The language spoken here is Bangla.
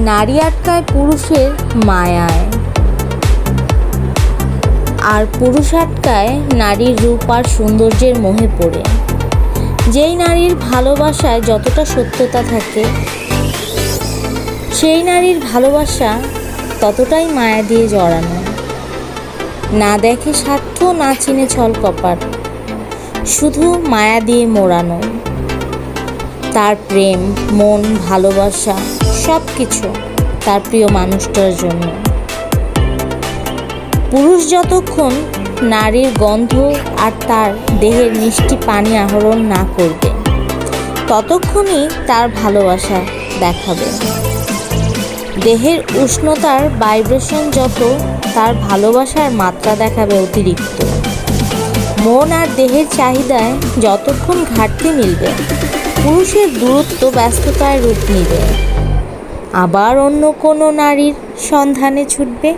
নারী আটকায় পুরুষের মায়ায়, আর পুরুষ আটকায় নারীর রূপ আর সৌন্দর্যের মোহে পড়ে। যেই নারীর ভালোবাসায় যতটা সত্যতা থাকে, সেই নারীর ভালোবাসা ততটাই মায়া দিয়ে জড়ানো। না দেখে স্বার্থ, না চিনে ছল কপট, শুধু মায়া দিয়ে মোড়ানো। তার প্রেম, মন, ভালোবাসা সব কিছু তার প্রিয় মানুষটার জন্য। পুরুষ যতক্ষণ নারীর গন্ধ আর তার দেহের মিষ্টি পানি আহরণ না করবে, ততক্ষণই তার ভালোবাসা দেখাবে। দেহের উষ্ণতার ভাইব্রেশন যত, তার ভালোবাসার মাত্রা দেখাবে অতিরিক্ত। মন আর দেহের চাহিদায় যতক্ষণ ঘাটতি মিলবে, পুরুষের দূরত্ব ব্যস্ততায় রূপ নিবে, আবার অন্য কোনো নারীর সন্ধানে ছুটবে।